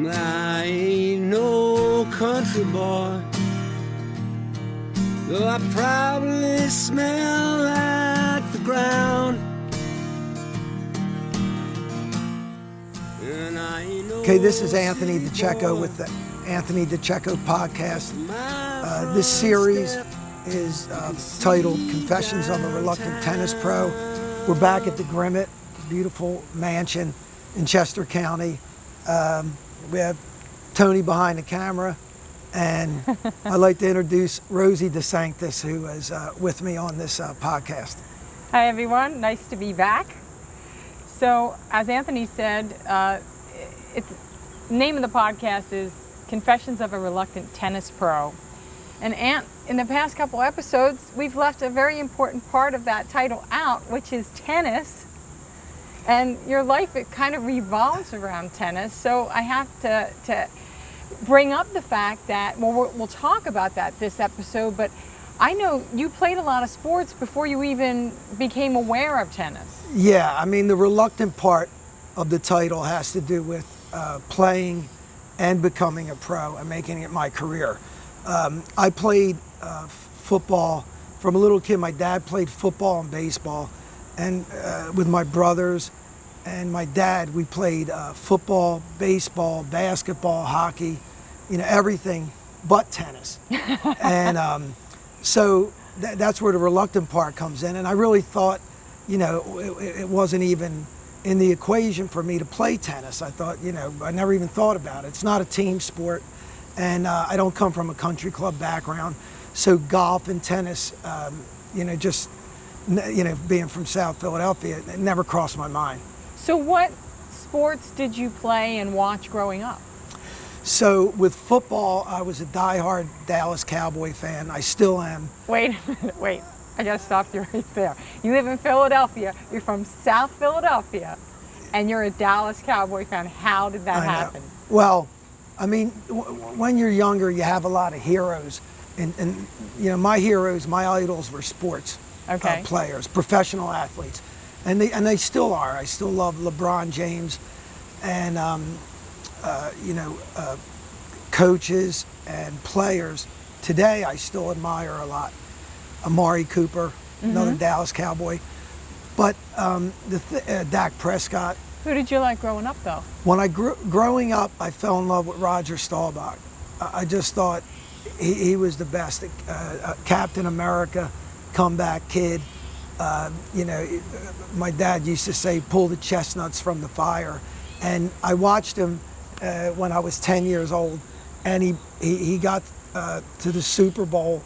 I ain't no country boy, though I probably smell like the ground. Okay, this is Anthony DeCecco with the Anthony DeCecco podcast. This series is titled Confessions of a Reluctant Tennis Pro. We're back at the Grimmett, beautiful mansion in Chester County. We have Tony behind the camera, and I'd like to introduce Rosie DeSanctis, who is with me on this podcast. Hi everyone, nice to be back. So, as Anthony said, the name of the podcast is Confessions of a Reluctant Tennis Pro. And in the past couple episodes, we've left a very important part of that title out, which is tennis. And your life, it kind of revolves around tennis. So I have to bring up the fact that, well, we'll talk about that this episode, but I know you played a lot of sports before you even became aware of tennis. Yeah, I mean, the reluctant part of the title has to do with playing and becoming a pro and making it my career. I played football from a little kid. My dad played football and baseball, and with my brothers and my dad, we played football, baseball, basketball, hockey, everything but tennis. And so that's where the reluctant part comes in. And I really thought, it wasn't even in the equation for me to play tennis. I thought, I never even thought about it. It's not a team sport, and I don't come from a country club background. So golf and tennis, being from South Philadelphia, it never crossed my mind. So what sports did you play and watch growing up? So with football, I was a diehard Dallas Cowboy fan. I still am. Wait a minute, wait. I gotta stop you right there. You live in Philadelphia, you're from South Philadelphia, and you're a Dallas Cowboy fan. How did that happen? Well, I mean, when you're younger, you have a lot of heroes. And my heroes, my idols were sports players, professional athletes. And they still are. I still love LeBron James and, coaches and players. Today, I still admire a lot. Amari Cooper, another Dallas Cowboy. But Dak Prescott. Who did you like growing up, though? When growing up, I fell in love with Roger Staubach. I just thought he was the best. Captain America, comeback kid. My dad used to say, pull the chestnuts from the fire. And I watched him when I was 10 years old, and he got to the Super Bowl,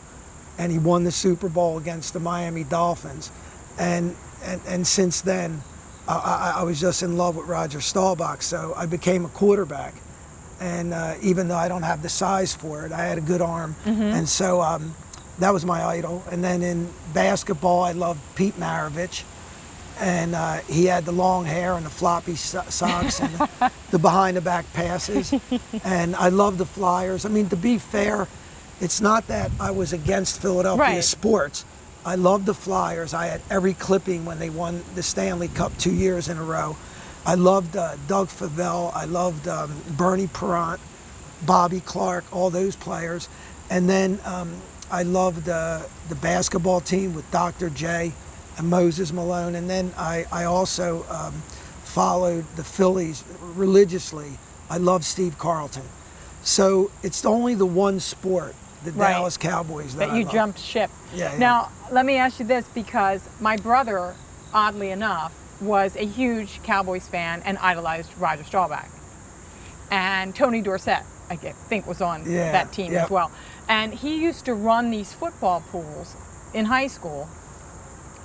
and he won the Super Bowl against the Miami Dolphins. And since then, I was just in love with Roger Staubach, so I became a quarterback. And even though I don't have the size for it, I had a good arm. And so that was my idol. And then in basketball, I loved Pete Maravich. And he had the long hair and the floppy socks and the behind-the-back passes. And I loved the Flyers. I mean, to be fair, it's not that I was against Philadelphia sports. I loved the Flyers. I had every clipping when they won the Stanley Cup 2 years in a row. I loved Doug Favell. I loved Bernie Parent, Bobby Clark, all those players. And then I loved the basketball team with Dr. J and Moses Malone. And then I also followed the Phillies religiously. I loved Steve Carlton. So it's only the one sport, the Dallas Cowboys, that you jumped ship. Yeah. Now, let me ask you this, because my brother, oddly enough, was a huge Cowboys fan and idolized Roger Staubach. And Tony Dorsett, I think, was on that team as well. And he used to run these football pools in high school,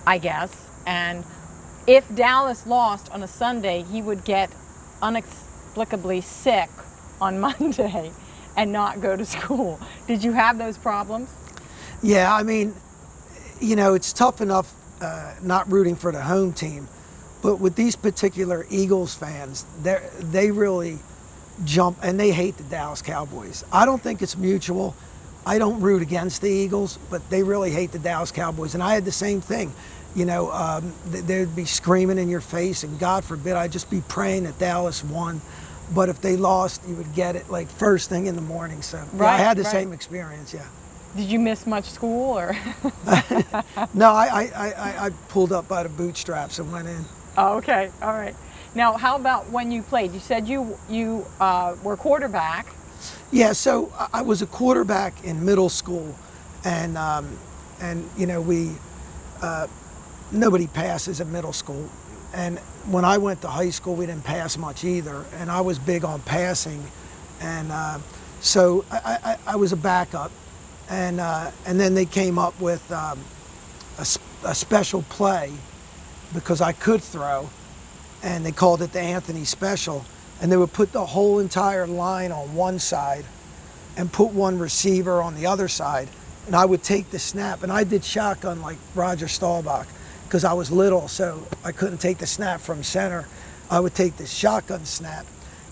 I guess. And if Dallas lost on a Sunday, he would get inexplicably sick on Monday and not go to school. Did you have those problems? Yeah, I mean, it's tough enough not rooting for the home team, but with these particular Eagles fans, they really jump, and they hate the Dallas Cowboys. I don't think it's mutual. I don't root against the Eagles, but they really hate the Dallas Cowboys. And I had the same thing. They'd be screaming in your face, and God forbid, I'd just be praying that Dallas won. but if they lost, you would get it like first thing in the morning. So yeah, I Right, had the right. same experience. Yeah. Did you miss much school or? No, I pulled up by the bootstraps and went in. Oh, okay, all right. Now, how about when you played? You said you were quarterback. Yeah, so I was a quarterback in middle school, and you know nobody passes at middle school, and when I went to high school, we didn't pass much either, and I was big on passing, and so I was a backup, and then they came up with a special play because I could throw, and they called it the Anthony Special, and they would put the whole entire line on one side and put one receiver on the other side, and I would take the snap, and I did shotgun like Roger Staubach because I was little, so I couldn't take the snap from center. I would take the shotgun snap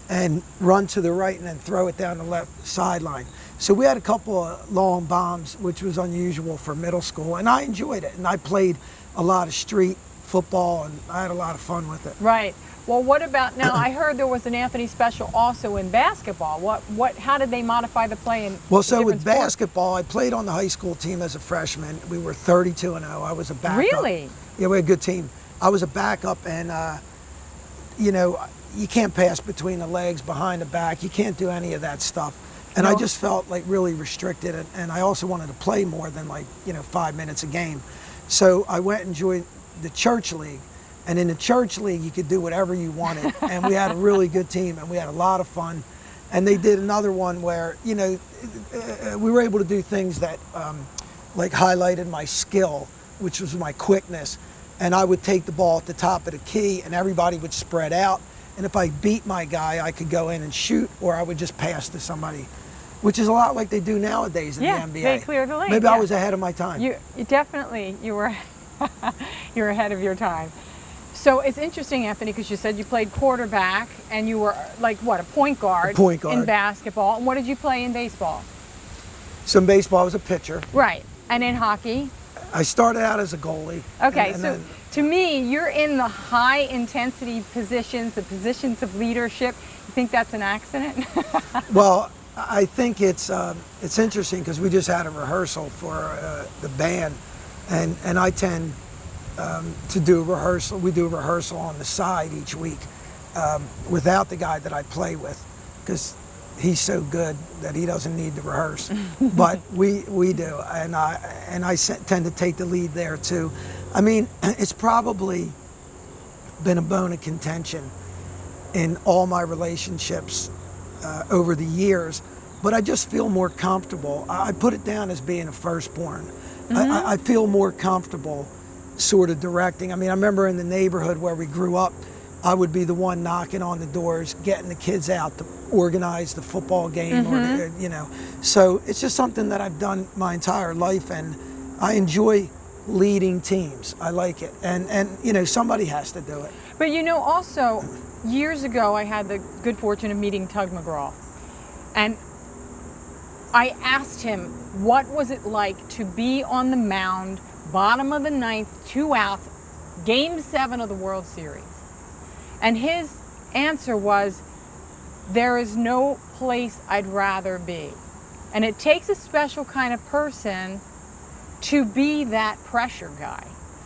and run to the right and then throw it down the left sideline. So we had a couple of long bombs, which was unusual for middle school, and I enjoyed it, and I played a lot of street football, and I had a lot of fun with it. Right. Well, what about now? I heard there was an Anthony Special also in basketball. How did they modify the play in? Well, so different with sports? basketball, I played on the high school team as a freshman. We were 32-0. I was a backup. Really? Yeah, we had a good team. I was a backup, and you know, you can't pass between the legs, behind the back. You can't do any of that stuff. And I No. just felt like really restricted, and I also wanted to play more than 5 minutes a game. So I went and joined the church league. And in the church league, you could do whatever you wanted. And we had a really good team, and we had a lot of fun. And they did another one where, we were able to do things that like highlighted my skill, which was my quickness. And I would take the ball at the top of the key, and everybody would spread out. And if I beat my guy, I could go in and shoot, or I would just pass to somebody, which is a lot like they do nowadays in Yeah, the NBA. they clear the lane. Maybe yeah. I was ahead of my time. You definitely you were you're ahead of your time. So it's interesting, Anthony, because you said you played quarterback and you were like what, a point guard? A point guard. In basketball. And what did you play in baseball? So in baseball, I was a pitcher. Right. And in hockey? I started out as a goalie. Okay, and so then, to me, you're in the high intensity positions, the positions of leadership. You think that's an accident? well, I think it's interesting because we just had a rehearsal for the band, and I tend to do a rehearsal. We do a rehearsal on the side each week without the guy that I play with, because he's so good that he doesn't need to rehearse. But we do, and I tend to take the lead there too. I mean, it's probably been a bone of contention in all my relationships over the years, but I just feel more comfortable. I put it down as being a firstborn. Mm-hmm. I feel more comfortable sort of directing. I mean, I remember in the neighborhood where we grew up, I would be the one knocking on the doors, getting the kids out to organize the football game, Mm-hmm. or So it's just something that I've done my entire life, and I enjoy leading teams. I like it, and somebody has to do it. But also, years ago, I had the good fortune of meeting Tug McGraw, and I asked him, what was it like to be on the mound, bottom of the ninth, 2 outs, Game 7 of the World Series? And his answer was, there is no place I'd rather be. And it takes a special kind of person to be that pressure guy.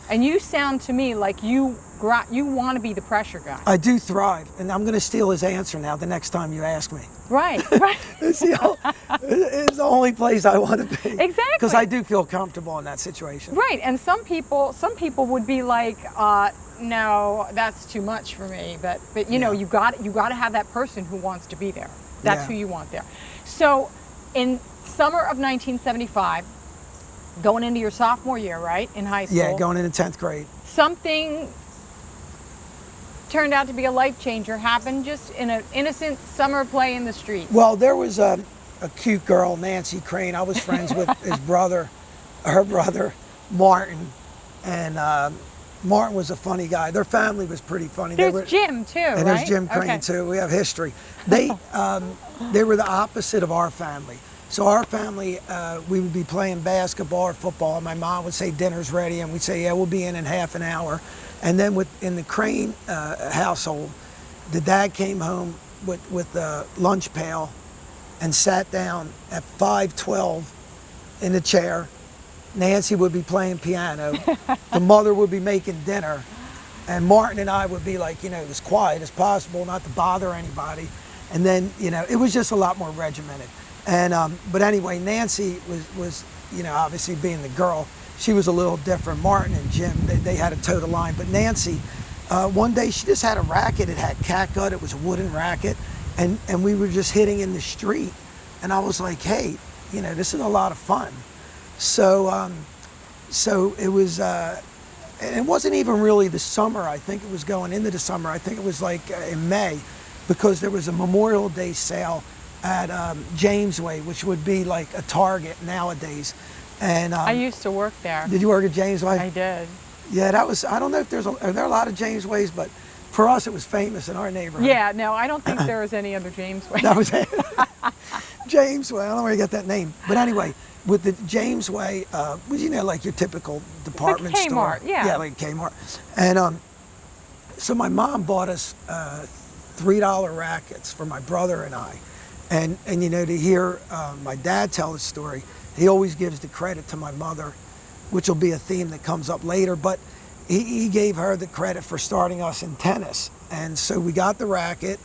And you sound to me like you want to be the pressure guy. I do thrive, and I'm going to steal his answer now the next time you ask me. Right, right. It's the only place I want to be. Exactly. Because I do feel comfortable in that situation. Right, and some people would be like, no, that's too much for me. But you got to have that person who wants to be there. That's who you want there. So, in summer of 1975, going into your sophomore year, right, in high school. Yeah, going into 10th grade. Something turned out to be a life changer. Happened just in an innocent summer play in the street. Well, there was a cute girl, Nancy Crane. I was friends with her brother, Martin, and Martin was a funny guy. Their family was pretty funny. There's Jim too, and right? there's Jim Crane too. We have history. They were the opposite of our family. So our family, we would be playing basketball or football, and my mom would say dinner's ready, and we'd say, yeah, we'll be in half an hour. And then in the Crane household, the dad came home with the lunch pail and sat down at 5:12 in the chair. Nancy would be playing piano. The mother would be making dinner. And Martin and I would be like, as quiet as possible, not to bother anybody. And then, it was just a lot more regimented. And, but anyway, Nancy was, obviously being the girl, she was a little different. Martin and Jim, they had a total line. But Nancy, one day she just had a racket. It had catgut. It was a wooden racket. And we were just hitting in the street. And I was like, hey, this is a lot of fun. So, so it was, it wasn't even really the summer. I think it was going into the summer. I think it was like in May, because there was a Memorial Day sale at Jamesway, which would be like a Target nowadays. And I used to work there. Did you work at Jamesway? I did. Yeah, that was, I don't know if are there a lot of Jamesways, but for us it was famous in our neighborhood. Yeah, no, I don't think there was any other Jamesway. That was it. Jamesway, I don't know where you got that name. But anyway, with the Jamesway, like your typical department like Kmart, store. yeah. Yeah, like Kmart. And so my mom bought us $3 rackets for my brother and I. And to hear my dad tell the story, he always gives the credit to my mother, which will be a theme that comes up later. But he gave her the credit for starting us in tennis. And so we got the racket,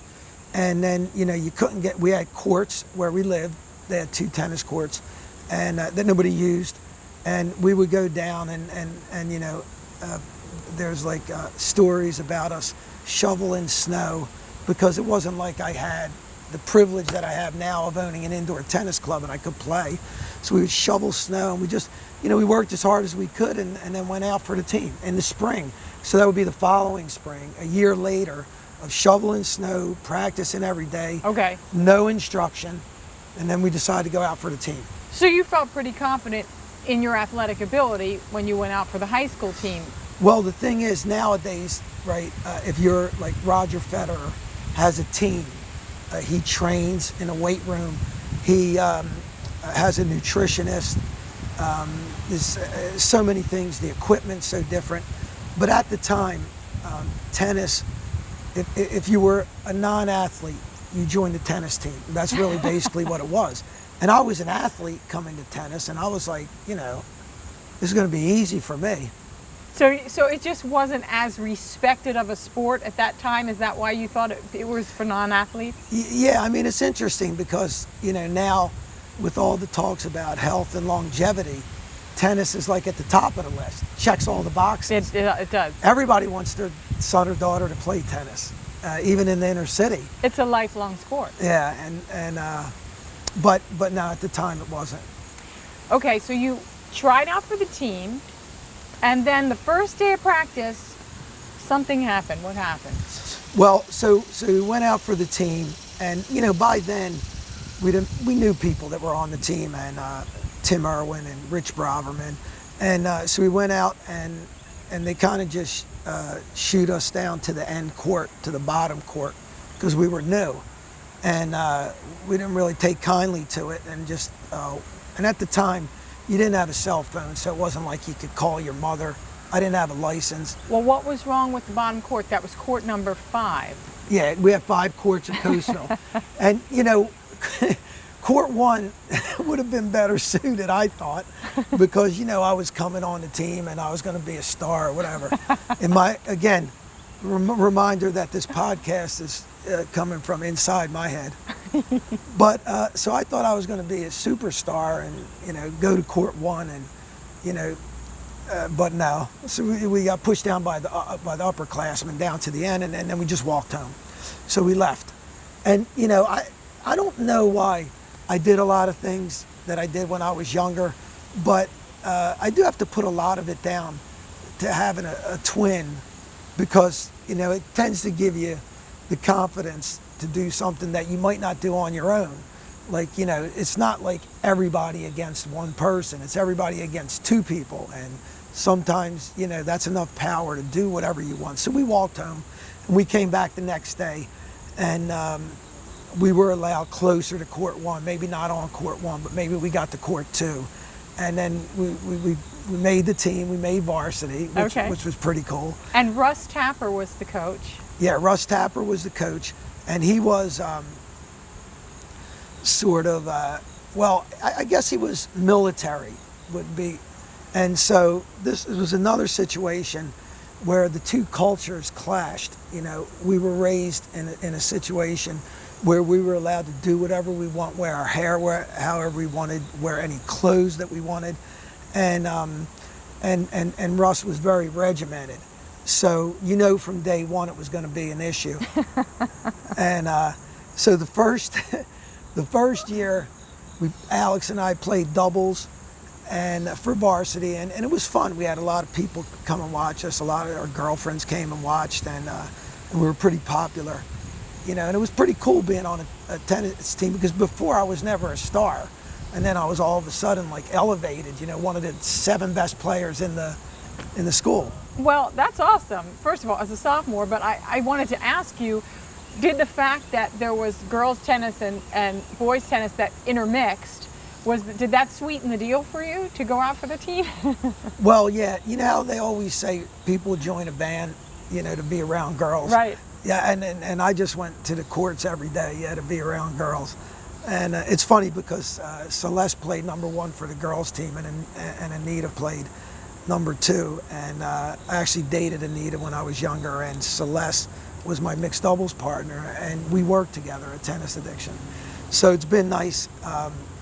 and then, you couldn't get, we had courts where we lived. They had 2 tennis courts, and that nobody used. And we would go down and there's like stories about us shoveling snow, because it wasn't like I had the privilege that I have now of owning an indoor tennis club and I could play. So we would shovel snow, and we just, we worked as hard as we could, and then went out for the team in the spring. So that would be the following spring, a year later, of shoveling snow, practicing every day. Okay. No instruction. And then we decided to go out for the team. So you felt pretty confident in your athletic ability when you went out for the high school team. Well, the thing is, nowadays, right, if you're like Roger Federer has a team, he trains in a weight room, he has a nutritionist, there's so many things, the equipment's so different. But at the time, tennis, if you were a non-athlete, you joined the tennis team. That's really basically what it was. And I was an athlete coming to tennis, and I was like, this is going to be easy for me. So it just wasn't as respected of a sport at that time? Is that why you thought it was for non-athletes? Yeah, I mean, it's interesting because, now with all the talks about health and longevity, tennis is like at the top of the list, checks all the boxes. It does. Everybody wants their son or daughter to play tennis, even in the inner city. It's a lifelong sport. Yeah, but no, at the time it wasn't. Okay, so you tried out for the team, and then the first day of practice, something happened. What happened? Well, so we went out for the team, and by then we knew people that were on the team, and Tim Irwin and Rich Braverman, and so we went out, and they kind of just shoot us down to the end court, to the bottom court, because we were new, and we didn't really take kindly to it, and just and at the time you didn't have a cell phone, so it wasn't like you could call your mother. I didn't have a license. Well, what was wrong with the bottom court? That was court number 5. Yeah, we had 5 courts at Coastville. And, court 1 would have been better suited, I thought, because, I was coming on the team and I was going to be a star or whatever. And again, reminder that this podcast is coming from inside my head. But so I thought I was going to be a superstar and, go to court 1 and, but no. So we got pushed down by the upperclassmen down to the end, and then we just walked home. So we left. And, I don't know why I did a lot of things that I did when I was younger, but I do have to put a lot of it down to having a twin, because, it tends to give you the confidence to do something that you might not do on your own. Like, it's not like everybody against one person. It's everybody against 2 people. And sometimes, that's enough power to do whatever you want. So we walked home, and we came back the next day, and we were allowed closer to court 1, maybe not on court 1, but maybe we got to court 2. And then we made the team, we made varsity, which was pretty cool. And Russ Tapper was the coach. Yeah, Russ Tapper was the coach. and he was sort of, well, I guess he was military, would be. And so this was another situation where the two cultures clashed. You know, we were raised in a situation where we were allowed to do whatever we want, wear our hair however we wanted, wear any clothes that we wanted, and Russ was very regimented. So you know from day one it was going to be an issue. And so the first year, Alex and I played doubles and for varsity, and it was fun. We had a lot of people come and watch us. A lot of our girlfriends came and watched, and we were pretty popular, you know. And it was pretty cool being on a tennis team, because before I was never a star, and then I was all of a sudden like elevated, you know, one of the 7 best players in the school. Well, that's awesome, first of all, as a sophomore, but I wanted to ask you, did the fact that there was girls tennis and boys tennis that intermixed, did that sweeten the deal for you to go out for the team? Well, yeah, you know how they always say people join a band, you know, to be around girls. Right. Yeah, and I just went to the courts every day, yeah, to be around girls. And it's funny because Celeste played #1 for the girls team, and Anita played #2. And I actually dated Anita when I was younger, and Celeste was my mixed doubles partner, and we worked together at Tennis Addiction. So it's been nice,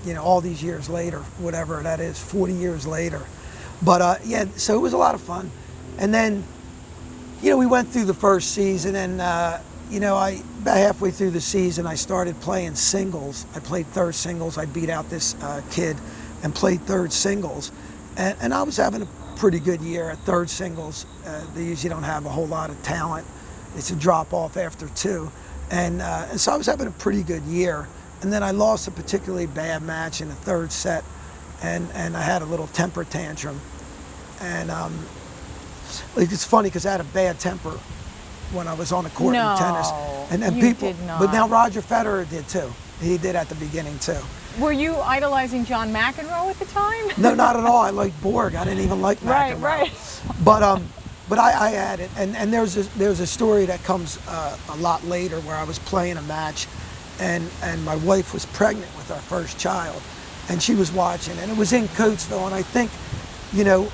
you know, all these years later, whatever that is, 40 years later. But yeah, so it was a lot of fun. And then, you know, we went through the first season, and you know, about halfway through the season, I started playing singles. I played third singles. I beat out this kid and played third singles. And I was having a pretty good year at third singles. They usually don't have a whole lot of talent. It's a drop off after 2. And so I was having a pretty good year. And then I lost a particularly bad match in the third set, and I had a little temper tantrum. And like, it's funny because I had a bad temper when I was on the court in tennis. And you people, did not. but now Roger Federer did too. He did at the beginning too. Were you idolizing John McEnroe at the time? No, not at all. I liked Borg. I didn't even like McEnroe. Right. But I had it, and there's a story that comes a lot later where I was playing a match, and my wife was pregnant with our first child, and she was watching, and it was in Coatesville, and I think, you know,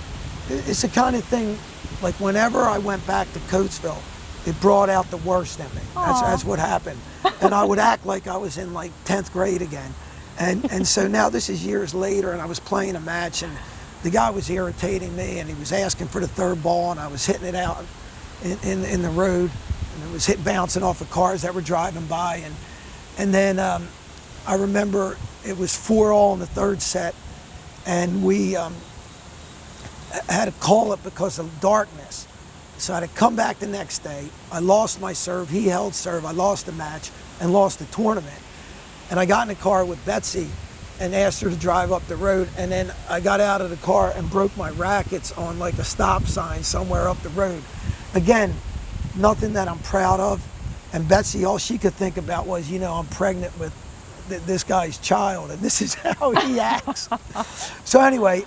it's the kind of thing, like whenever I went back to Coatesville, it brought out the worst in me. That's what happened, and I would act like I was in like 10th grade again, and so now this is years later, and I was playing a match, and the guy was irritating me, and he was asking for the third ball, and I was hitting it out in the road, and it was bouncing off of cars that were driving by, and then I remember it was 4-all in the third set, and we had to call it because of darkness. So I had to come back the next day. I lost my serve. He held serve. I lost the match and lost the tournament. And I got in the car with Betsy and asked her to drive up the road. And then I got out of the car and broke my rackets on like a stop sign somewhere up the road. Again, nothing that I'm proud of. And Betsy, all she could think about was, you know, I'm pregnant with this guy's child, and this is how he acts. So anyway,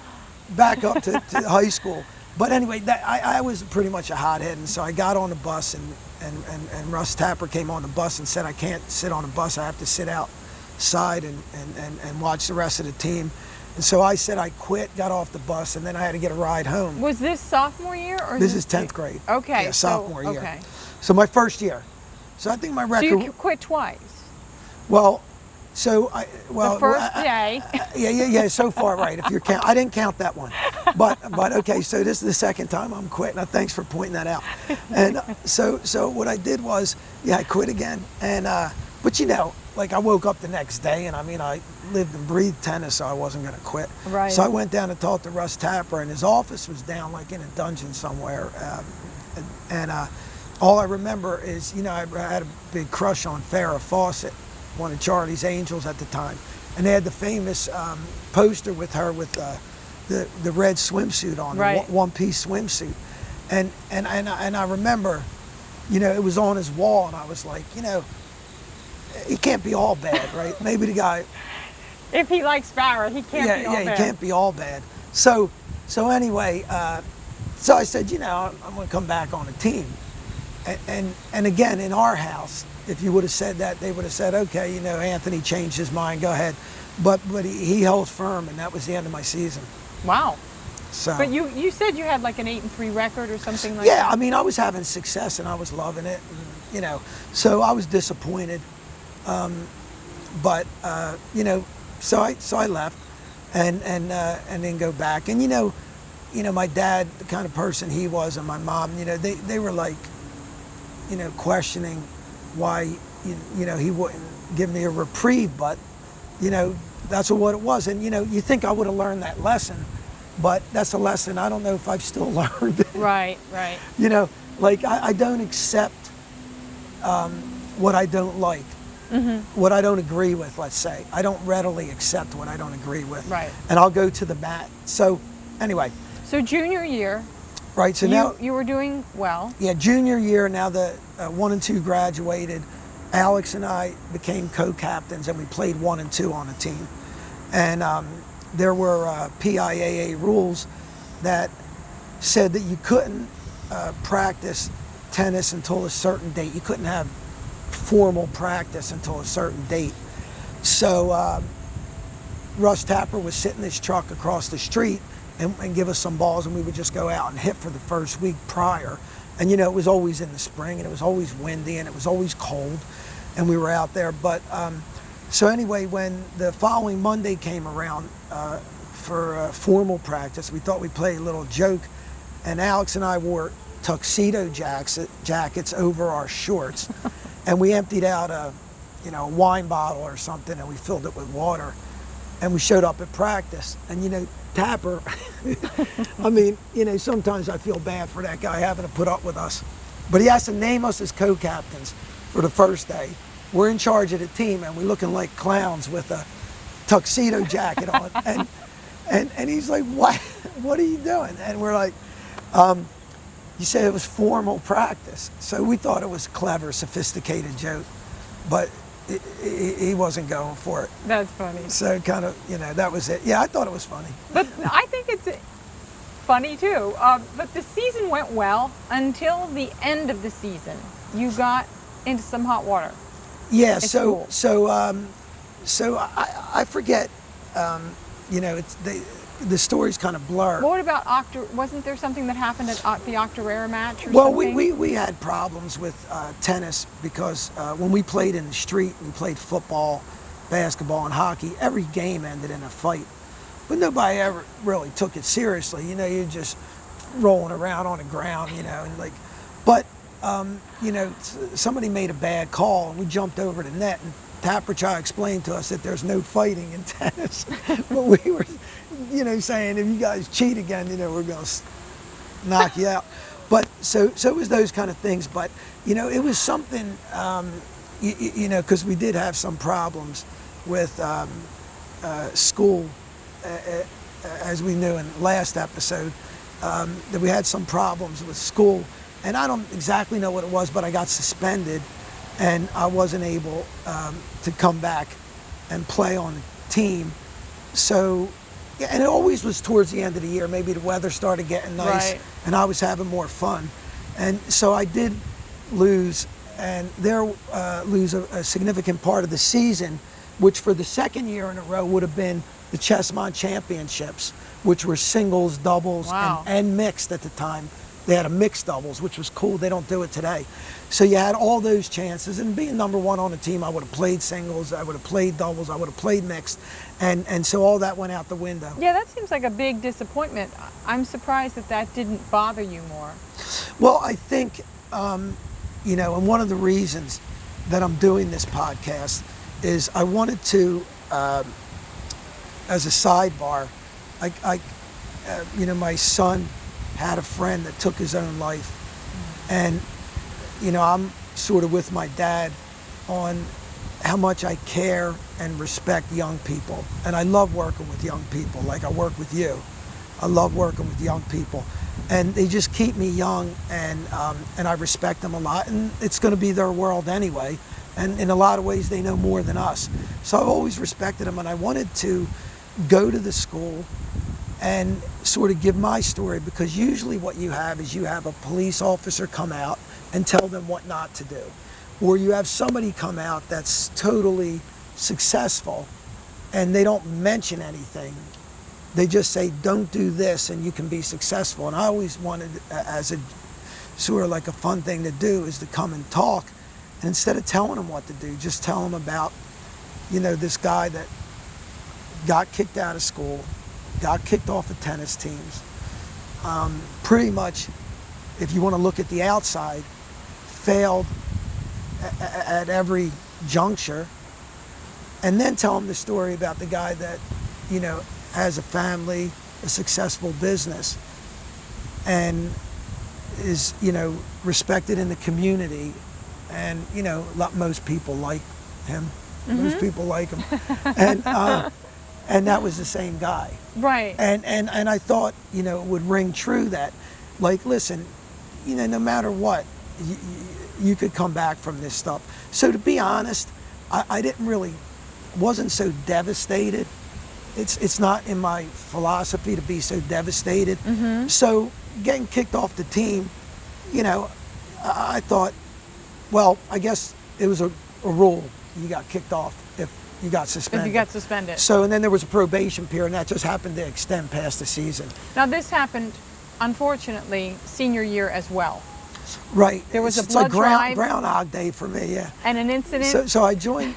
back up to high school. But anyway, I was pretty much a hothead, and so I got on the bus, and Russ Tapper came on the bus and said, I can't sit on the bus, I have to sit outside and watch the rest of the team. And so I said I quit, got off the bus, and then I had to get a ride home. Was this sophomore year? Or this is 10th grade. Okay. Yeah, sophomore year. Okay. So my first year. So I think my record... So you quit twice? Well, so the first day. Yeah. So far, right? If you're count, I didn't count that one, but okay. So this is the second time I'm quitting. Thanks for pointing that out. And so what I did was, I quit again. And but you know, like I woke up the next day, and I mean, I lived and breathed tennis, so I wasn't going to quit. Right. So I went down and talked to Russ Tapper, and his office was down like in a dungeon somewhere, and all I remember is, you know, I had a big crush on Farrah Fawcett, one of Charlie's Angels at the time, and they had the famous poster with her with the red swimsuit on, right. the one-piece swimsuit, and I remember, you know, it was on his wall, and I was like, you know, he can't be all bad, right? Maybe the guy. If he likes Farrah, he can't be all bad. Yeah, he can't be all bad. So anyway, so I said, you know, I'm going to come back on the team. and again, in our house, if you would have said that, they would have said, okay, Anthony changed his mind, go ahead. But he held firm, and that was the end of my season. Wow. So. But you said you had like an 8-3 record or something like that? Yeah, I mean, I was having success, and I was loving it, and, so I was disappointed. But so I left, and then go back. And my dad, the kind of person he was, and my mom, they were like, questioning why he wouldn't give me a reprieve. But that's what it was. And you think I would have learned that lesson, but that's a lesson I don't know if I've still learned it. Right. Like I don't accept what I don't like. Mm-hmm. What I don't agree with, let's say. I don't readily accept what I don't agree with. Right. And I'll go to the mat. So, anyway. So junior year. Right, so now. You were doing well. Yeah, junior year, now the 1 and 2 graduated. Alex and I became co-captains, and we played 1 and 2 on a team. And there were PIAA rules that said that you couldn't practice tennis until a certain date. You couldn't have formal practice until a certain date. So Russ Tapper would sit in his truck across the street and give us some balls, and we would just go out and hit for the first week prior. And it was always in the spring, and it was always windy, and it was always cold, and we were out there. But so anyway, when the following Monday came around for formal practice, we thought we'd play a little joke, and Alex and I wore tuxedo jackets over our shorts. And we emptied out a wine bottle or something, and we filled it with water, and we showed up at practice. And Tapper, I mean, sometimes I feel bad for that guy having to put up with us, but he has to name us as co-captains for the first day. We're in charge of the team, and we're looking like clowns with a tuxedo jacket on, and he's like, what are you doing? And we're like, he said it was formal practice. So we thought it was a clever, sophisticated joke, but he wasn't going for it. That's funny. So kind of, that was it. Yeah, I thought it was funny. But I think it's funny too. But the season went well until the end of the season. You got into some hot water. Yeah, It's so cool. so I forget, it's the story's kind of blurred. Well, what about wasn't there something that happened at the Octorara match or Well, something? we had problems with tennis because when we played in the street, we played football, basketball, and hockey. Every game ended in a fight, but nobody ever really took it seriously. You're just rolling around on the ground, and like, but somebody made a bad call, and we jumped over the net, and Tapper tried to explain to us that there's no fighting in tennis, but we were, saying if you guys cheat again, we're going to knock you out. But so it was those kind of things. But it was something, because we did have some problems with school, as we knew in the last episode, that we had some problems with school, and I don't exactly know what it was, but I got suspended, and I wasn't able to come back and play on the team. So, yeah, and it always was towards the end of the year. Maybe the weather started getting nice, Right. and I was having more fun. And so I did lose, and lose a significant part of the season, which for the second year in a row would have been the Chessmont Championships, which were singles, doubles, Wow. and mixed at the time. They had a mixed doubles, which was cool. They don't do it today. So you had all those chances, and being number one on the team, I would have played singles, I would have played doubles, I would have played mixed, and so all that went out the window. Yeah, that seems like a big disappointment. I'm surprised that didn't bother you more. Well, I think, and one of the reasons that I'm doing this podcast is I wanted to, as a sidebar, my son had a friend that took his own life, and I'm sort of with my dad on how much I care and respect young people, and I love working with young people like I work with you. I love working with young people, and they just keep me young, and I respect them a lot, and it's going to be their world anyway, and in a lot of ways they know more than us. So I've always respected them, and I wanted to go to the school and sort of give my story, because usually what you have is you have a police officer come out, and tell them what not to do. Or you have somebody come out that's totally successful and they don't mention anything. They just say, don't do this and you can be successful. And I always wanted, as a sort of like a fun thing to do, is to come and talk. And instead of telling them what to do, just tell them about, this guy that got kicked out of school, got kicked off of tennis teams. Pretty much, if you want to look at the outside, failed at every juncture. And then tell them the story about the guy that, has a family, a successful business, and is, respected in the community. And, most people like him. Mm-hmm. Most people like him. And that was the same guy. Right. And I thought, it would ring true that, like, listen, no matter what, you could come back from this stuff. So to be honest, I wasn't so devastated. It's not in my philosophy to be so devastated. Mm-hmm. So getting kicked off the team, I thought, well, I guess it was a rule. You got kicked off if you got suspended. If you got suspended. So, and then there was a probation period, and that just happened to extend past the season. Now this happened, unfortunately, senior year as well. Right. There was a it's blood like drive. Groundhog Day for me, yeah. And an incident. So I joined,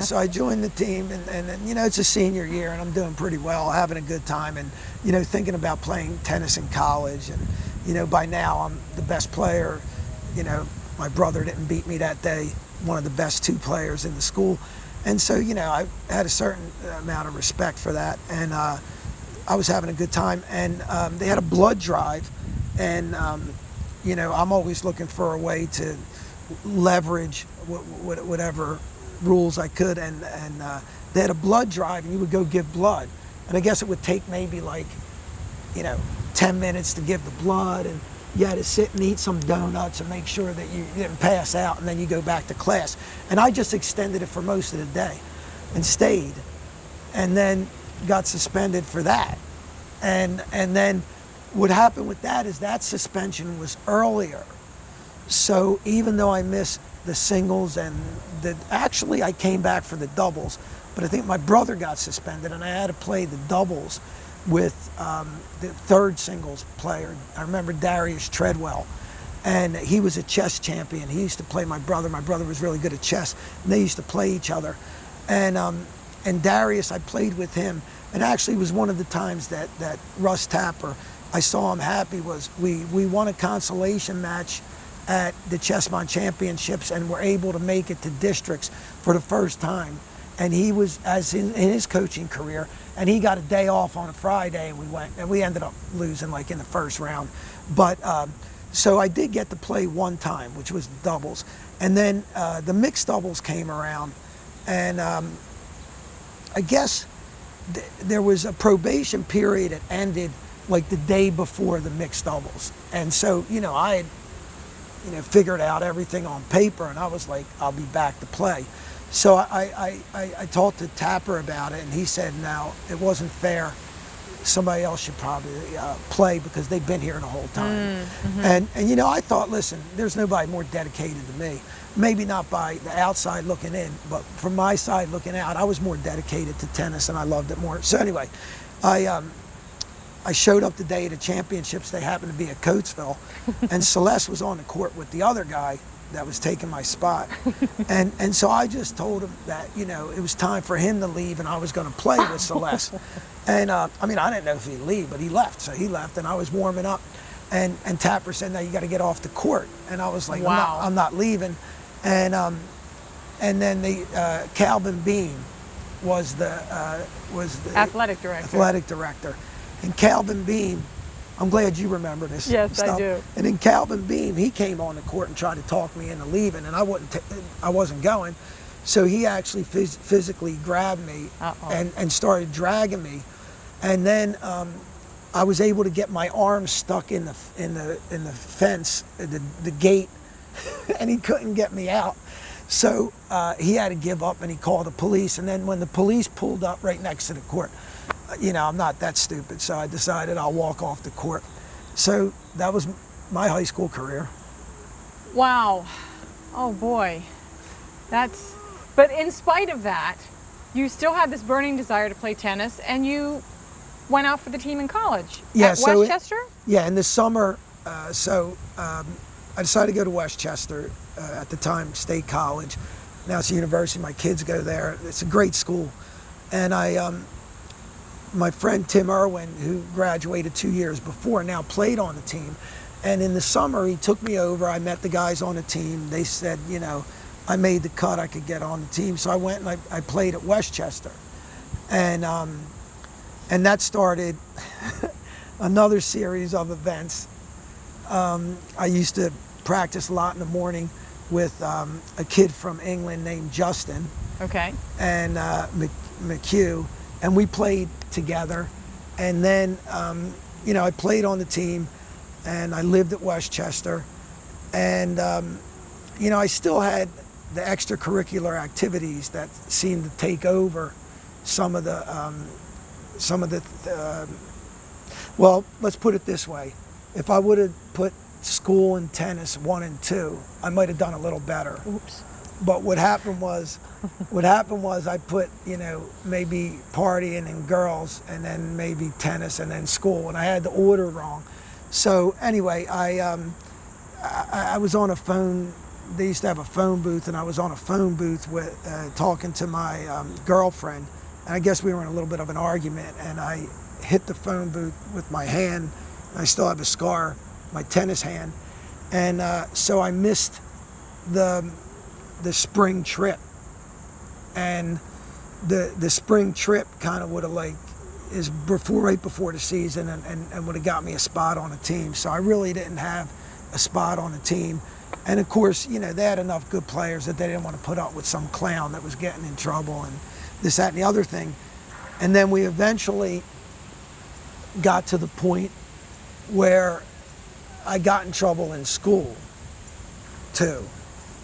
So I joined the team, and it's a senior year, and I'm doing pretty well, having a good time, and thinking about playing tennis in college, and by now I'm the best player. My brother didn't beat me that day, one of the best two players in the school, and so I had a certain amount of respect for that, and I was having a good time, and they had a blood drive, and I'm always looking for a way to leverage whatever rules I could, and they had a blood drive, and you would go give blood, and I guess it would take maybe like 10 minutes to give the blood, and you had to sit and eat some donuts and make sure that you didn't pass out, and then you go back to class. And I just extended it for most of the day and stayed, and then got suspended for that. And then what happened with that is that suspension was earlier. So even though I missed the singles and actually I came back for the doubles, but I think my brother got suspended and I had to play the doubles with the third singles player. I remember Darius Treadwell, and he was a chess champion. He used to play my brother. My brother was really good at chess, and they used to play each other. And Darius, I played with him, and actually it was one of the times that Russ Tapper, I saw him happy, was we won a consolation match at the Chessmont Championships and were able to make it to districts for the first time. And he was, as in his coaching career, and he got a day off on a Friday, and we went, and we ended up losing like in the first round. But so I did get to play one time, which was the doubles. And then the mixed doubles came around, and I guess there was a probation period that ended like the day before the mixed doubles. And so, I had, figured out everything on paper, and I was like, I'll be back to play. So I talked to Tapper about it, and he said, no, it wasn't fair. Somebody else should probably play because they've been here the whole time. Mm-hmm. And I thought, listen, there's nobody more dedicated than me. Maybe not by the outside looking in, but from my side looking out, I was more dedicated to tennis and I loved it more. So anyway, I showed up the day of the championships. They happened to be at Coatesville, and Celeste was on the court with the other guy that was taking my spot. And so I just told him that, it was time for him to leave and I was going to play with Celeste. And I didn't know if he'd leave, but he left. So he left, and I was warming up, and Tapper said, no, you got to get off the court. And I was like, wow. I'm not leaving. And then the Calvin Beam was the athletic director. And Calvin Beam, I'm glad you remember this. Yes, stuff. I do. And then Calvin Beam, he came on the court and tried to talk me into leaving, and I wasn't going. So he actually physically grabbed me and started dragging me, and then I was able to get my arm stuck in the fence, the gate, and he couldn't get me out. So he had to give up, and he called the police. And then when the police pulled up right next to the court, I'm not that stupid, so I decided I'll walk off the court. So that was my high school career. Wow. Oh boy. But in spite of that, you still had this burning desire to play tennis, and you went out for the team in college Yeah, at so Westchester? Yeah, in the summer, I decided to go to Westchester, at the time, State College. Now it's a university, my kids go there. It's a great school. And my friend Tim Irwin, who graduated 2 years before, now played on the team. And in the summer, he took me over. I met the guys on the team. They said, I made the cut, I could get on the team. So I went and I played at Westchester. And that started another series of events. I used to practice a lot in the morning with a kid from England named Justin. Okay. And McHugh, and we played together. And then, I played on the team, and I lived at Westchester. And, I still had the extracurricular activities that seemed to take over some of the, well, let's put it this way. If I would have put school and tennis 1 and 2, I might have done a little better. Oops. But what happened was I put, maybe partying and girls, and then maybe tennis, and then school, and I had the order wrong. So anyway, I was on a phone. They used to have a phone booth, and I was on a phone booth with talking to my girlfriend, and I guess we were in a little bit of an argument, and I hit the phone booth with my hand. I still have a scar, my tennis hand, and so I missed the spring trip, and the spring trip kind of would have is right before the season, and would have got me a spot on a team. So I really didn't have a spot on a team, and of course they had enough good players that they didn't want to put up with some clown that was getting in trouble and this, that, and the other thing. And then we eventually got to the point where I got in trouble in school too.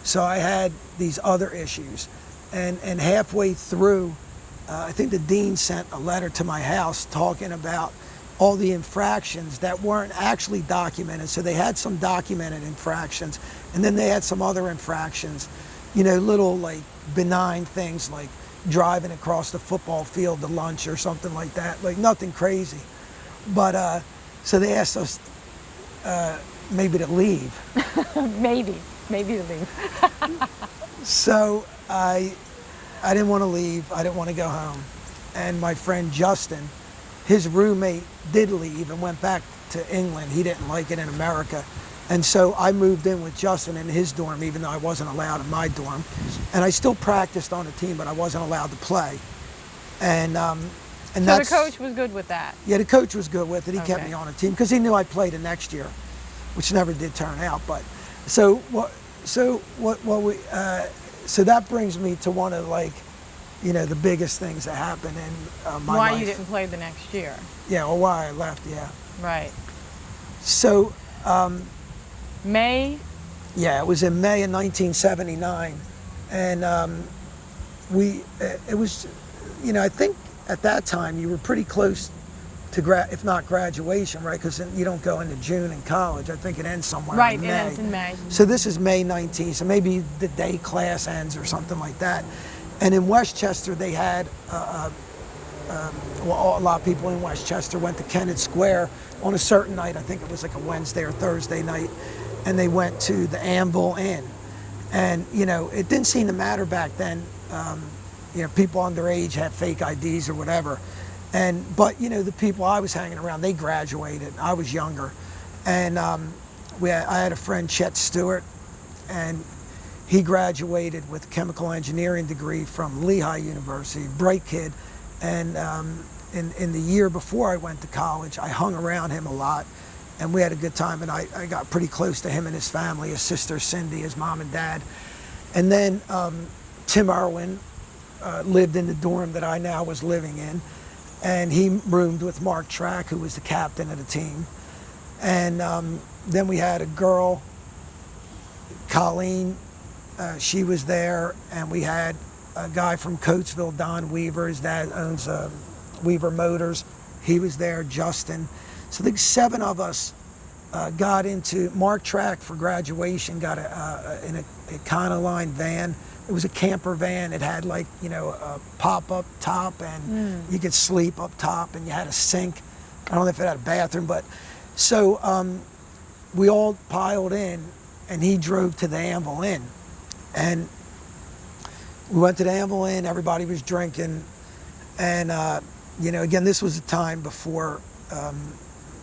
So I had these other issues, and halfway through, I think the dean sent a letter to my house talking about all the infractions that weren't actually documented. So they had some documented infractions, and then they had some other infractions, little benign things like driving across the football field to lunch or something like that, nothing crazy. But so they asked us maybe to leave. Maybe to leave. So I didn't want to leave. I didn't want to go home. And my friend Justin, his roommate, did leave and went back to England. He didn't like it in America. And so I moved in with Justin in his dorm, even though I wasn't allowed in my dorm. And I still practiced on the team, but I wasn't allowed to play. And so that's, the coach was good with that? Yeah, the coach was good with it. He kept Okay. me on the team because he knew I'd play the next year, which never did turn out. But so that brings me to one of the biggest things that happened in my life. Why you didn't play the next year? Yeah, or why I left. Yeah. Right. So. May? Yeah, it was in May of 1979, and it was, I think at that time you were pretty close to if not graduation, right? Because you don't go into June in college. I think it ends somewhere in May. Right, it ends in May. So this is May 19th, so maybe the day class ends or something like that. And in Westchester, they had, a lot of people in Westchester went to Kennett Square on a certain night. I think it was a Wednesday or Thursday night. And they went to the Anvil Inn. And, it didn't seem to matter back then. People underage had fake IDs or whatever. But the people I was hanging around, they graduated. I was younger. And I had a friend, Chet Stewart, and he graduated with a chemical engineering degree from Lehigh University, bright kid. And in the year before I went to college, I hung around him a lot. And we had a good time, and I got pretty close to him and his family, his sister Cindy, his mom and dad. And then Tim Irwin lived in the dorm that I now was living in, and he roomed with Mark Track, who was the captain of the team. And then we had a girl, Colleen, she was there, and we had a guy from Coatesville, Don Weaver, his dad owns Weaver Motors. He was there, Justin. So I think 7 of us got into Mark Track for graduation, got in a Econoline van. It was a camper van. It had like, a pop-up top, and you could sleep up top, and you had a sink. I don't know if it had a bathroom, but so we all piled in, and he drove to the Anvil Inn. And we went to the Anvil Inn, everybody was drinking, and again, this was a time before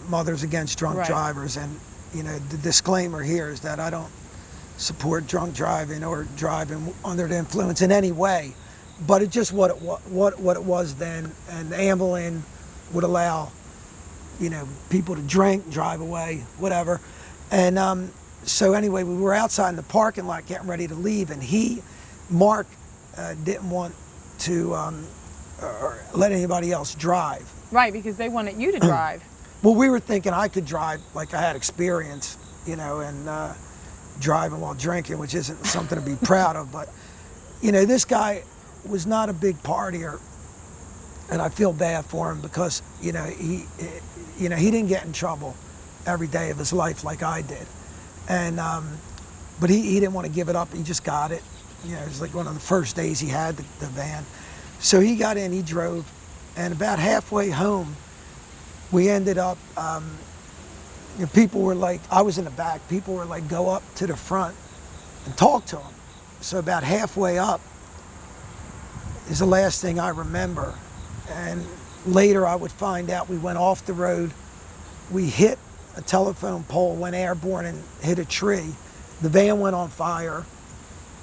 Mothers Against Drunk Drivers, and the disclaimer here is that I don't support drunk driving or driving under the influence in any way, but it's just what it was then. And the Anvil Inn would allow people to drink, drive away, whatever. And so anyway, we were outside in the parking lot getting ready to leave, and Mark didn't want to or let anybody else drive. Right, because they wanted you to drive. Well, we were thinking I could drive, like I had experience, and driving while drinking, which isn't something to be proud of. But, this guy was not a big partier, and I feel bad for him because, he didn't get in trouble every day of his life like I did. And, but he didn't want to give it up. He just got it. It was like one of the first days he had the van. So he got in, he drove, and about halfway home, we ended up, people were like, I was in the back, people were like, go up to the front and talk to him. So about halfway up is the last thing I remember. And later I would find out we went off the road, we hit a telephone pole, went airborne and hit a tree. The van went on fire.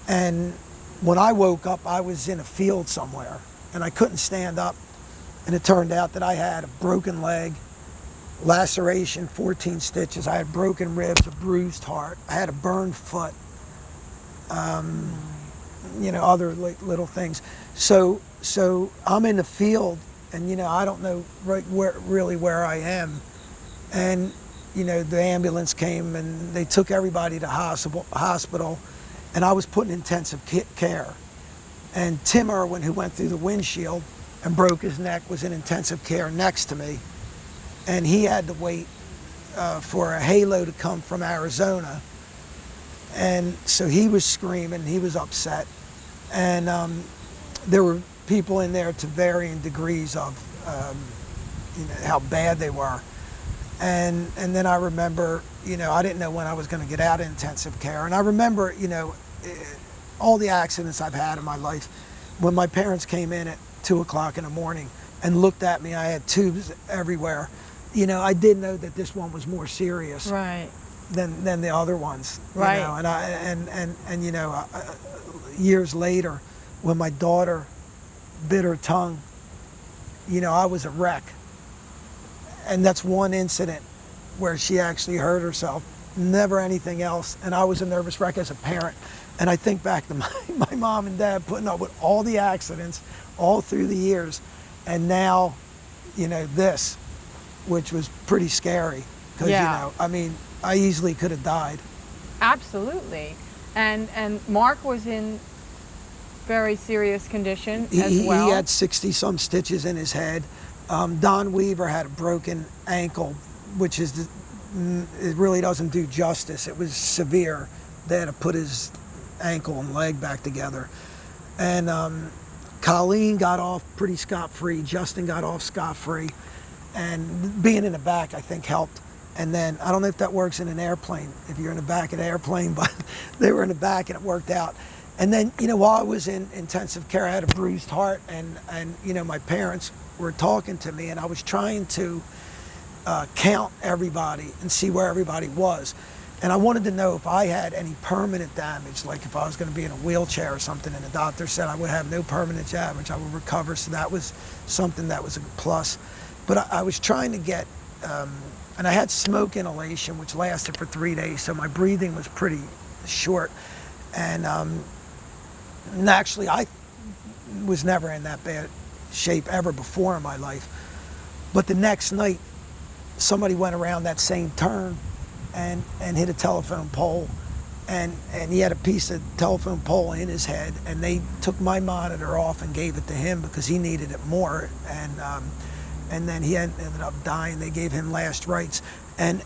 And when I woke up, I was in a field somewhere and I couldn't stand up. And it turned out that I had a broken leg, laceration, 14 stitches. I had broken ribs, a bruised heart. I had a burned foot, other little things. So I'm in the field, and I don't know where I am. And the ambulance came and they took everybody to hospital, and I was put in intensive care. And Tim Irwin, who went through the windshield and broke his neck, was in intensive care next to me. And he had to wait for a halo to come from Arizona. And so he was screaming, he was upset. And there were people in there to varying degrees of how bad they were. And then I remember, I didn't know when I was going to get out of intensive care. And I remember, all the accidents I've had in my life. When my parents came in at 2 o'clock in the morning and looked at me, I had tubes everywhere. I did know that this one was more serious than the other ones. Right. And years later, when my daughter bit her tongue, I was a wreck. And that's one incident where she actually hurt herself, never anything else. And I was a nervous wreck as a parent. And I think back to my mom and dad putting up with all the accidents all through the years. And now, this, which was pretty scary. Because, I easily could have died. Absolutely. And Mark was in very serious condition as well. He had 60-some stitches in his head. Don Weaver had a broken ankle, which is, it really doesn't do justice. It was severe. They had to put his ankle and leg back together. And Colleen got off pretty scot-free. Justin got off scot-free. And being in the back, I think, helped. And then, I don't know if that works in an airplane, if you're in the back of the airplane, but they were in the back and it worked out. And then, while I was in intensive care, I had a bruised heart, and my parents were talking to me, and I was trying to count everybody and see where everybody was. And I wanted to know if I had any permanent damage, like if I was going to be in a wheelchair or something, and the doctor said I would have no permanent damage, I would recover, so that was something that was a plus. But I was trying to get, and I had smoke inhalation, which lasted for 3 days, so my breathing was pretty short. And actually, I was never in that bad shape ever before in my life. But the next night, somebody went around that same turn and hit a telephone pole, and he had a piece of telephone pole in his head, and they took my monitor off and gave it to him because he needed it more, and then he ended up dying. They gave him last rites, And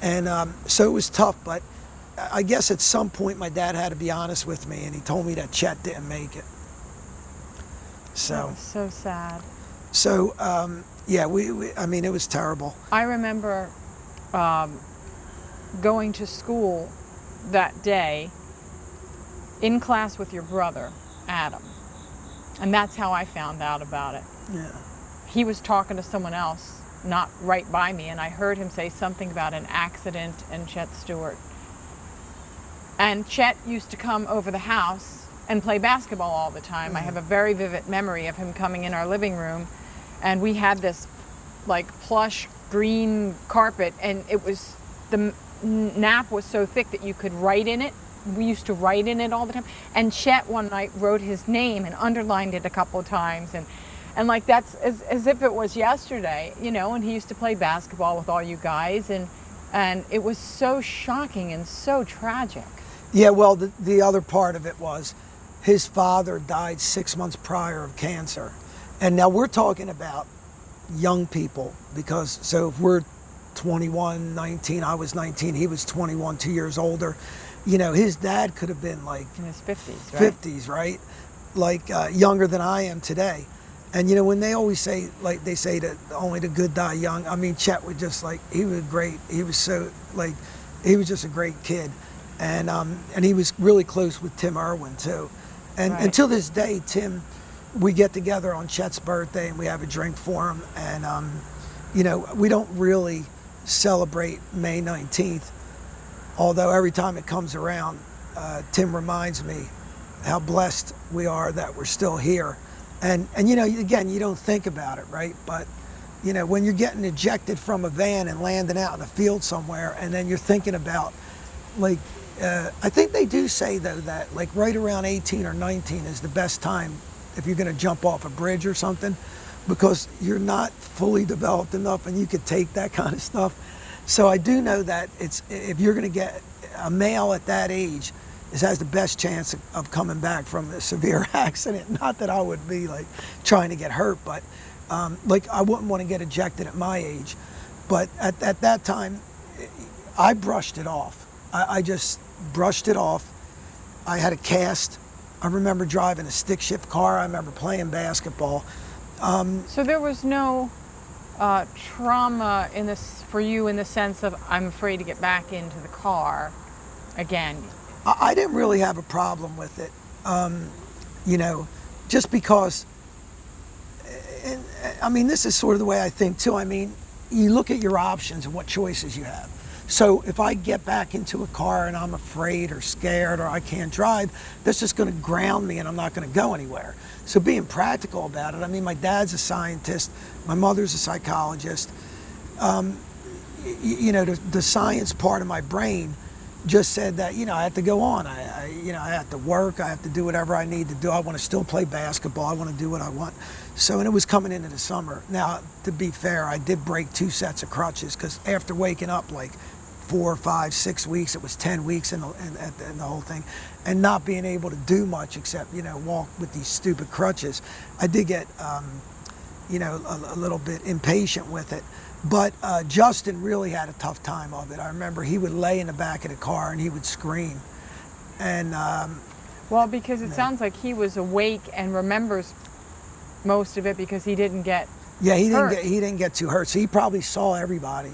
so it was tough, but I guess at some point my dad had to be honest with me, and he told me that Chet didn't make it. That So, was so sad. yeah, I mean, it was terrible. I remember going to school that day in class with your brother, Adam. And that's how I found out about it. Yeah. He was talking to someone else, not right by me, and I heard him say something about an accident and Chet Stewart. And Chet used to come over the house and play basketball all the time. I have a very vivid memory of him coming in our living room, and we had this like plush green carpet, and it was, the nap was so thick that you could write in it. We used to write in it all the time. And Chet one night wrote his name and underlined it a couple of times, and like that's as if it was yesterday, you know, and he used to play basketball with all you guys, and it was so shocking and so tragic. Yeah, well, the other part of it was his father died 6 months prior of cancer. And now we're talking about young people, because so if we're 21, 19, I was 19, he was 21, 2 years older. You know, his dad could have been like In his 50s, right? 50s, right? Like younger than I am today. And you know, when they always say, like they say that only the good die young, I mean, Chet was just like, he was great. He was so, like, he was just a great kid. And he was really close with Tim Irwin too. And Right. until this day, Tim, we get together on Chet's birthday and we have a drink for him. And, you know, we don't really celebrate May 19th, although every time it comes around, Tim reminds me how blessed we are that we're still here. And you know, again, you don't think about it, right? But, you know, when you're getting ejected from a van and landing out in a field somewhere, and then you're thinking about, like, I think they do say, though, that, like, right around 18 or 19 is the best time if you're going to jump off a bridge or something, because you're not fully developed enough and you could take that kind of stuff. So I do know that if you're going to get a male at that age, has the best chance of coming back from a severe accident. Not that I would be like trying to get hurt, but like I wouldn't want to get ejected at my age. But at that time, I brushed it off. I just brushed it off. I had a cast. I remember driving a stick shift car. I remember playing basketball. So there was no trauma in this for you, in the sense of, I'm afraid to get back into the car again. I didn't really have a problem with it, you know, just because, and I mean, this is sort of the way I think too. I mean, you look at your options and what choices you have. So if I get back into a car and I'm afraid or scared or I can't drive, that's just going to ground me and I'm not going to go anywhere. So being practical about it, I mean, my dad's a scientist, my mother's a psychologist. You know, the science part of my brain just said that, you know, I have to go on. You know, I have to work. I have to do whatever I need to do. I want to still play basketball. I want to do what I want. So, and it was coming into the summer. Now, to be fair, I did break 2 sets of crutches, because after waking up like 4, 5, 6 weeks, it was 10 weeks in the whole thing, and not being able to do much except, you know, walk with these stupid crutches. I did get, you know, a little bit impatient with it. But Justin really had a tough time of it. I remember he would lay in the back of the car and he would scream. And well, because it sounds like he was awake and remembers most of it, because he didn't get he didn't get too hurt. So he probably saw everybody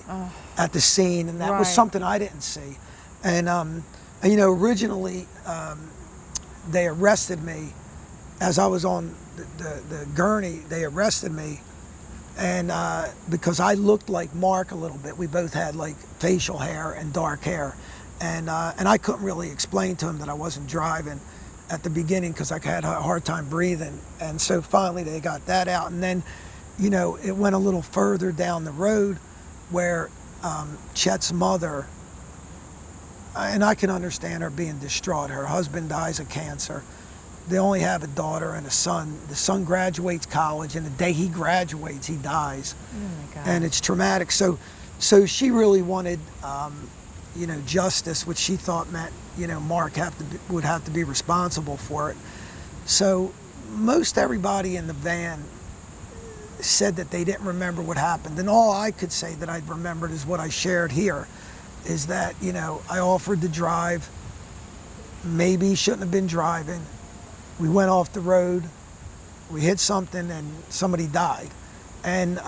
at the scene, and that was something I didn't see. And you know, originally they arrested me as I was on the gurney. They arrested me. And because I looked like Mark a little bit, we both had like facial hair and dark hair, and I couldn't really explain to him that I wasn't driving at the beginning because I had a hard time breathing. And so finally they got that out, and then, you know, it went a little further down the road where Chet's mother, and I can understand her being distraught. Her husband dies of cancer. They only have a daughter and a son. The son graduates college, and the day he graduates, he dies. Oh my God. And it's traumatic. So she really wanted, you know, justice, which she thought meant, you know, Mark would have to be responsible for it. So most everybody in the van said that they didn't remember what happened, and all I could say that I'd remembered is what I shared here. is that, I offered to drive. Maybe he shouldn't have been driving. We went off the road. We hit something and somebody died. And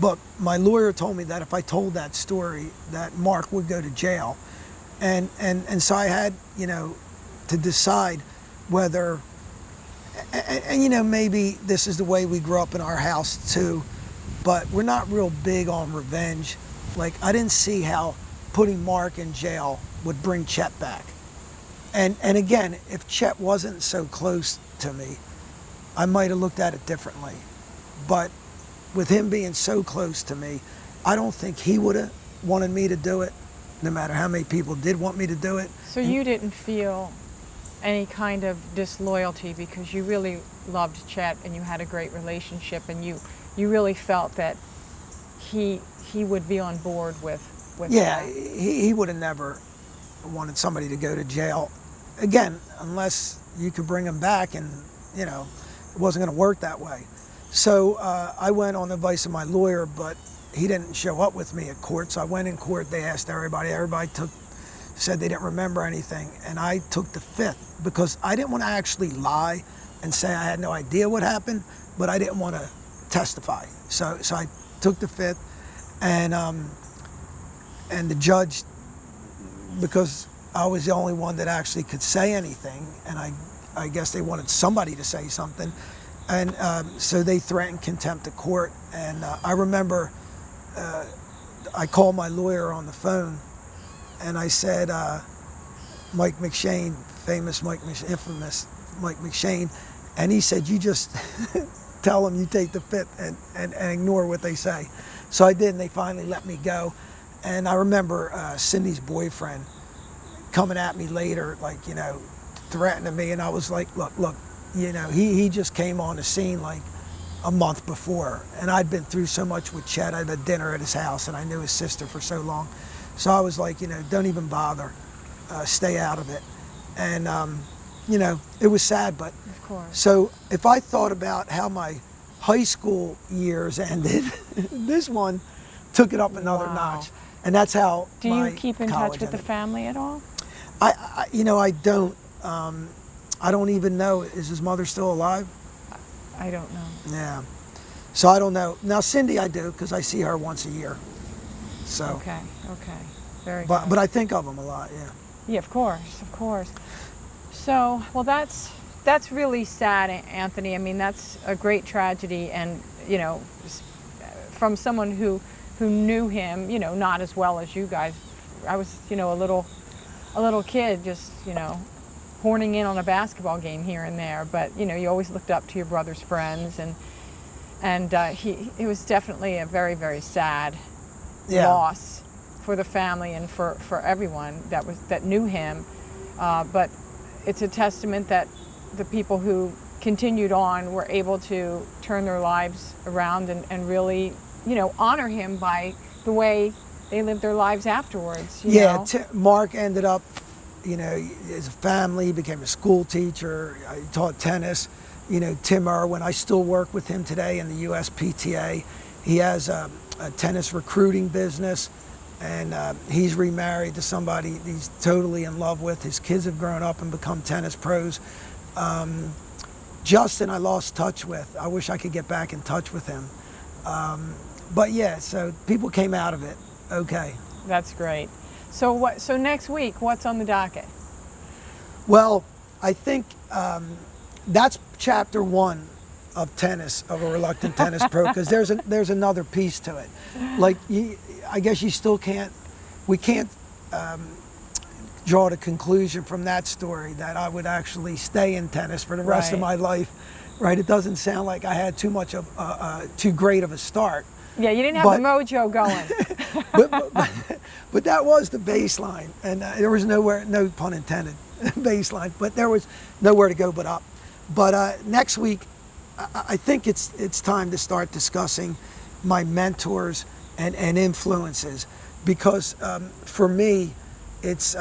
but my lawyer told me that if I told that story, that Mark would go to jail. And so I had, to decide whether, and maybe this is the way we grew up in our house too, but we're not real big on revenge. Like, I didn't see how putting Mark in jail would bring Chet back. And again, if Chet wasn't so close to me, I might have looked at it differently. But with him being so close to me, I don't think he would have wanted me to do it, no matter how many people did want me to do it. So you didn't feel any kind of disloyalty because you really loved Chet and you had a great relationship, and you really felt that he would be on board with yeah, that. he would have never wanted somebody to go to jail. Again, unless you could bring him back, and, it wasn't going to work that way. So I went on the advice of my lawyer, but he didn't show up with me at court. So I went in court. They asked everybody. Everybody said they didn't remember anything. And I took the fifth because I didn't want to actually lie and say I had no idea what happened, but I didn't want to testify. So I took the fifth, and the judge, because I was the only one that actually could say anything, and I guess they wanted somebody to say something, and so they threatened contempt of court. And I remember I called my lawyer on the phone, and I said, Mike McShane, infamous Mike McShane, and he said, you just tell them you take the fifth and ignore what they say. So I did, and they finally let me go. And I remember Cindy's boyfriend coming at me later, threatening me, and I was like, look, he just came on the scene like a month before, and I'd been through so much with Chet. I'd had dinner at his house, and I knew his sister for so long. So I was like, don't even bother, stay out of it. And, it was sad, but Of course. So if I thought about how my high school years ended, this one took it up another Wow. notch. And that's how Do my you keep in touch college with the ended. family at all? I don't. I don't even know. Is his mother still alive? I don't know. Yeah. So I don't know. Now Cindy, I do, because I see her once a year. So. Okay. Very But good. I think of him a lot. Yeah. Yeah, of course. So, well, that's really sad, Anthony. I mean, that's a great tragedy, and from someone who knew him, not as well as you guys. I was, a little kid, just horning in on a basketball game here and there. But you always looked up to your brother's friends, and it was definitely a very, very sad loss for the family and for everyone that knew him. But it's a testament that the people who continued on were able to turn their lives around and really, honor him by the way they lived their lives afterwards. You know? Mark ended up, as a family, he became a school teacher. He taught tennis. Tim Irwin, I still work with him today in the USPTA. He has a tennis recruiting business, and he's remarried to somebody he's totally in love with. His kids have grown up and become tennis pros. Justin, I lost touch with. I wish I could get back in touch with him. But yeah, so people came out of it okay. That's great. So next week, what's on the docket? Well, I think that's chapter 1 of tennis, of a reluctant tennis pro, because there's another piece to it. Like, I guess we can't draw the conclusion from that story that I would actually stay in tennis for the rest of my life, right? It doesn't sound like I had too great of a start. Yeah, you didn't have the mojo going. but that was the baseline, and there was nowhere, no pun intended, baseline, but there was nowhere to go but up. But next week, I think it's time to start discussing my mentors and influences, because for me, it's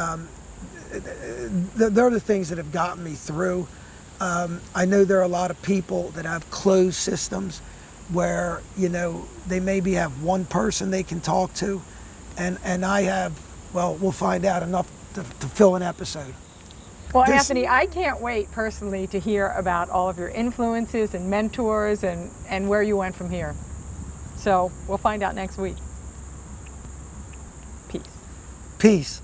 they're the things that have gotten me through. I know there are a lot of people that have closed systems where they maybe have one person they can talk to, and I have well, we'll find out enough to fill an episode. Well, This- Anthony, I can't wait personally to hear about all of your influences and mentors and where you went from here. So we'll find out next week. Peace. Peace.